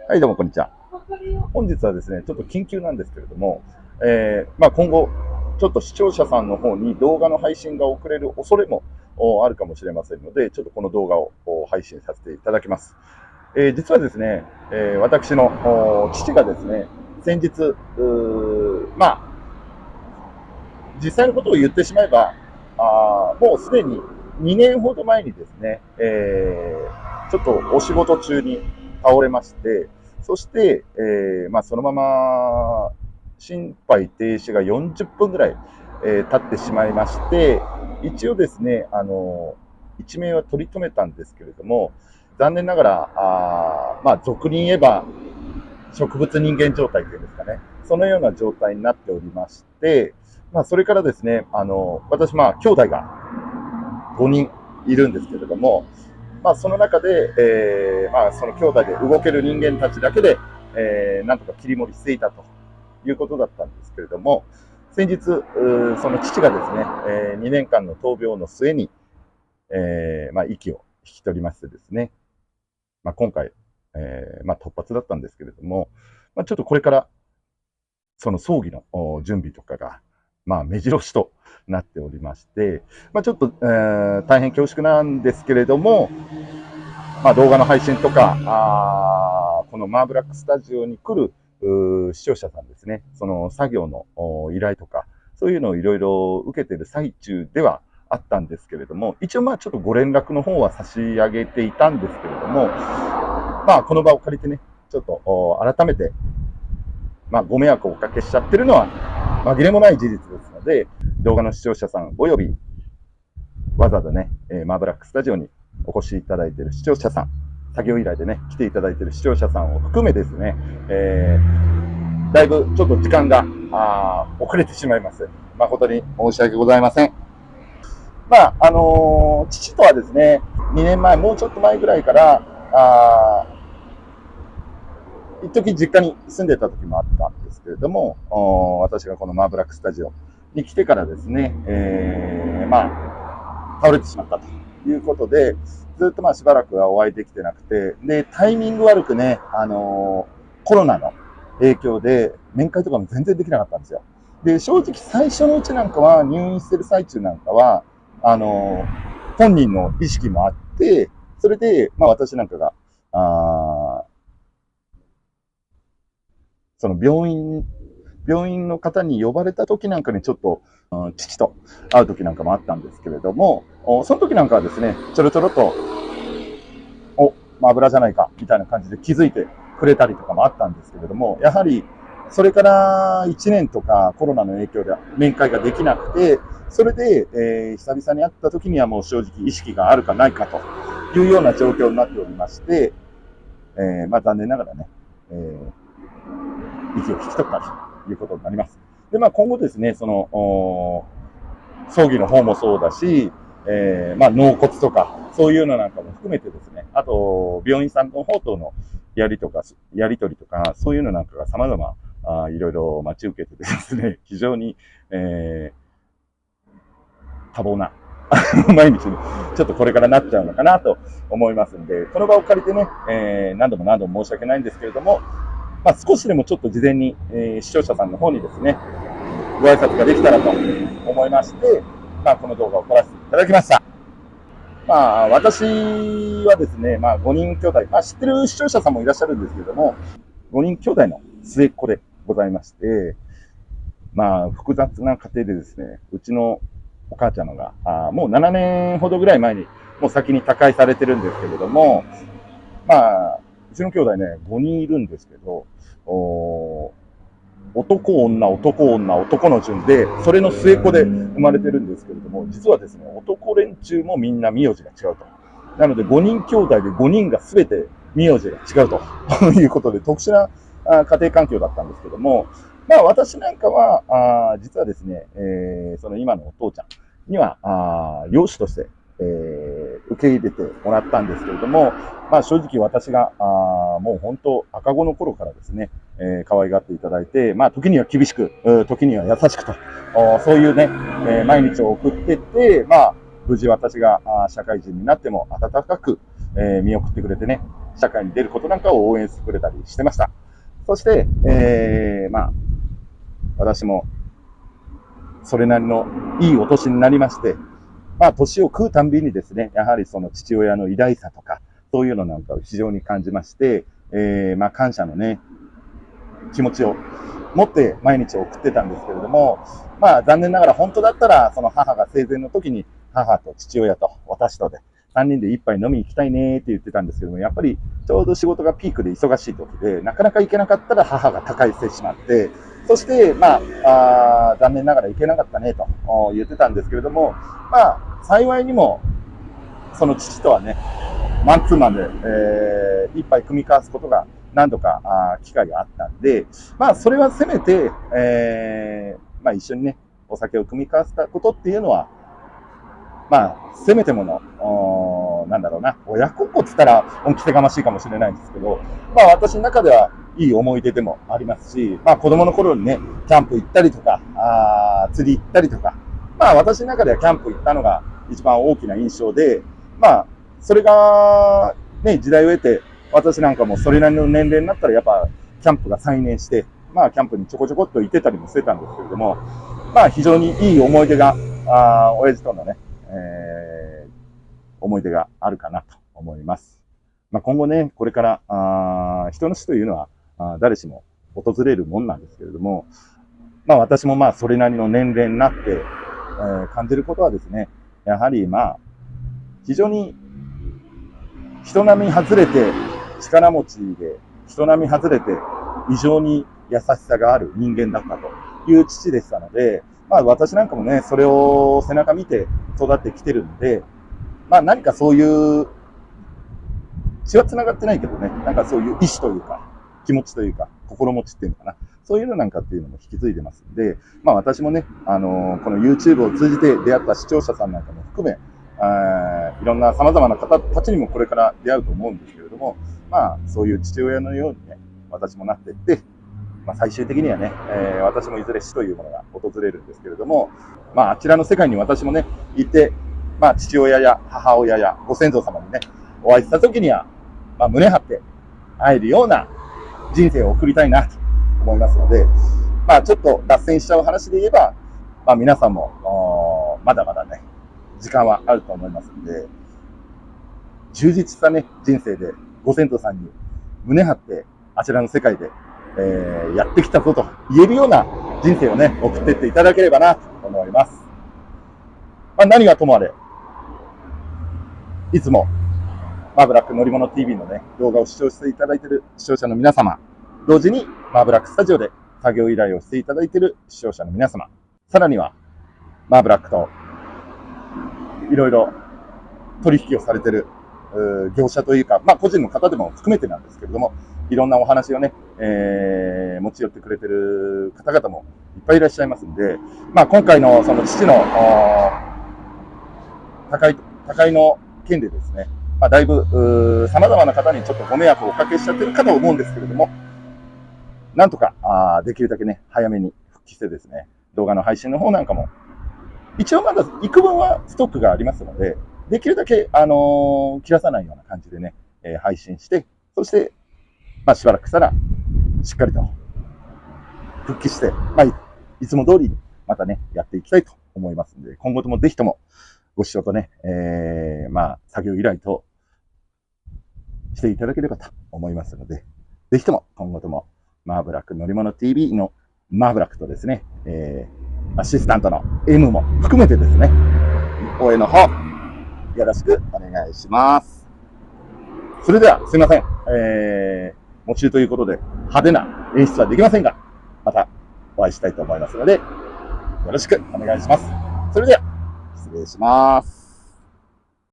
はい、どうもこんにちは。本日はですね、ちょっと緊急なんですけれども、今後、ちょっと視聴者さんの方に動画の配信が遅れる恐れもあるかもしれませんので、ちょっとこの動画を配信させていただきます。実はですね、私の父がですね、先日、実際のことを言ってしまえば、もうすでに2年ほど前にですね、ちょっとお仕事中に倒れまして、そして、そのまま心肺停止が40分ぐらい、経ってしまいまして、一応ですね、一命は取り留めたんですけれども、残念ながら、俗に言えば、植物人間状態というんですかね、そのような状態になっておりまして、それからですね、私、兄弟が5人いるんですけれども、その中で、その兄弟で動ける人間たちだけで、なんとか切り盛りしていたということだったんですけれども、先日、その父がですね、2年間の闘病の末に、息を引き取りましてですね、今回、突発だったんですけれども、ちょっとこれからその葬儀の準備とかが、目白押しとなっておりまして、ちょっと、大変恐縮なんですけれども、動画の配信とか、このマーブラックスタジオに来る視聴者さんですね、その作業の依頼とか、そういうのをいろいろ受けている最中ではあったんですけれども、一応ちょっとご連絡の方は差し上げていたんですけれども、この場を借りてね、ちょっと改めてご迷惑をおかけしちゃってるのは紛れもない事実ですので、動画の視聴者さんおよびわざわざね、マーブラックスタジオにお越しいただいている視聴者さん、作業依頼でね、来ていただいている視聴者さんを含めですね、だいぶちょっと時間が遅れてしまいます。誠に申し訳ございません。父とはですね、2年前、もうちょっと前ぐらいから、一時実家に住んでた時もあったんですけれども、私がこのマーブラックスタジオに来てからですね、倒れてしまったということで、ずっとしばらくはお会いできてなくて、で、タイミング悪くね、コロナの影響で面会とかも全然できなかったんですよ。で、正直最初のうちなんかは、入院してる最中なんかは、本人の意識もあって、それで、私なんかが、その病院の方に呼ばれた時なんかにちょっと、父と会う時なんかもあったんですけれども、その時なんかはですね、ちょろちょろと、油じゃないか、みたいな感じで気づいてくれたりとかもあったんですけれども、やはり、それから1年とかコロナの影響で面会ができなくて、それで、久々に会った時にはもう正直意識があるかないかというような状況になっておりまして、残念ながらね、息を引き取ったということになります。で、今後ですね、その、葬儀の方もそうだし、納骨とか、そういうのなんかも含めてですね、あと、病院さんの方とのやり取りとか、そういうのなんかが様々、いろいろ待ち受けてですね、非常に、多忙な毎日にちょっとこれからなっちゃうのかなと思いますんで、この場を借りてね、何度も申し訳ないんですけれども、少しでもちょっと事前に、視聴者さんの方にですね、ご挨拶ができたらと思いまして、この動画を撮らせていただきました。私はですね、5人兄弟、知ってる視聴者さんもいらっしゃるんですけれども、5人兄弟の末っ子でございまして、複雑な家庭でですね、うちのお母ちゃんのが、もう7年ほどぐらい前に、もう先に他界されてるんですけれども、うちの兄弟ね、5人いるんですけど、男、女、男、女、男の順で、それの末っ子で生まれてるんですけれども、実はですね、男連中もみんな名字が違うと。なので、5人兄弟で5人が全て名字が違うということで、特殊な家庭環境だったんですけども、私なんかは、実はですね、その今のお父ちゃんには、養子として、受け入れてもらったんですけれども、正直私が、もう本当赤子の頃からですね、可愛がっていただいて、時には厳しく、時には優しくと、そういうね、毎日を送ってって、無事私が社会人になっても温かく、見送ってくれてね、社会に出ることなんかを応援してくれたりしてました。そして、私も、それなりのいいお年になりまして、年を食うたんびにですね、やはりその父親の偉大さとか、そういうのなんかを非常に感じまして、感謝のね、気持ちを持って毎日を送ってたんですけれども、残念ながら本当だったら、その母が生前の時に、母と父親と私とで、3人で一杯飲みに行きたいねって言ってたんですけども、やっぱりちょうど仕事がピークで忙しい時で、なかなか行けなかったら母が他界してしまって、そして、残念ながら行けなかったねと言ってたんですけれども、幸いにも、その父とはね、マンツーマンで、一杯組み交わすことが何度か機会があったんで、それはせめて、一緒にね、お酒を組み交わせたことっていうのは、せめてもの、親孝行って言ったら恩着せがましいかもしれないんですけど、私の中ではいい思い出でもありますし、子供の頃にね、キャンプ行ったりとか、釣り行ったりとか、私の中ではキャンプ行ったのが一番大きな印象で、それが、ね、時代を経て、私なんかもそれなりの年齢になったらやっぱキャンプが再燃して、キャンプにちょこちょこっと行ってたりもしてたんですけれども、非常にいい思い出が、親父とのね、思い出があるかなと思います。今後ね、これから、人の死というのは誰しも訪れるもんなんですけれども、私もそれなりの年齢になって、感じることはですね、やはり非常に人並み外れて力持ちで、人並み外れて異常に優しさがある人間だったという父でしたので、私なんかもね、それを背中見て育ってきてるんで、何かそういう、血は繋がってないけどね、なんかそういう意志というか、気持ちというか、心持ちっていうのかな。そういうのなんかっていうのも引き継いでますんで、私もね、この YouTube を通じて出会った視聴者さんなんかも含め、いろんな様々な方たちにもこれから出会うと思うんですけれども、そういう父親のようにね、私もなっていって、最終的にはね、私もいずれ死というものが訪れるんですけれども、あちらの世界に私もね、行って、父親や母親やご先祖様にね、お会いした時には、胸張って会えるような人生を送りたいなと思いますので、ちょっと脱線しちゃう話で言えば、皆さんも、まだまだね、時間はあると思いますので、充実したね、人生でご先祖さんに胸張ってあちらの世界で、やってきたぞと言えるような人生をね、送っていっていただければなと思います。何がともあれ、いつも、ブラック乗り物 TV のね、動画を視聴していただいている視聴者の皆様、同時にブラックスタジオで作業依頼をしていただいている視聴者の皆様、さらには、ブラックといろいろ取引をされている業者というか、個人の方でも含めてなんですけれども、いろんなお話をね、持ち寄ってくれている方々もいっぱいいらっしゃいますんで、今回のその父の他界の件でですね、だいぶ様々な方にちょっとご迷惑をおかけしちゃってるかと思うんですけれども、なんとかできるだけね、早めに復帰してですね、動画の配信の方なんかも、一応まだ幾分はストックがありますので、できるだけ、切らさないような感じでね、配信して、そして、しばらくしたら、しっかりと、復帰して、いつも通りに、またね、やっていきたいと思いますので、今後ともぜひとも、ご視聴とね、作業依頼と、していただければと思いますので、ぜひとも、今後とも、ブラック乗り物 TV のブラックとですね、アシスタントの M も含めてですね、応援の方、よろしくお願いします。それでは、すいません。喪中ということで、派手な演出はできませんが、またお会いしたいと思いますので、よろしくお願いします。それでは、失礼します。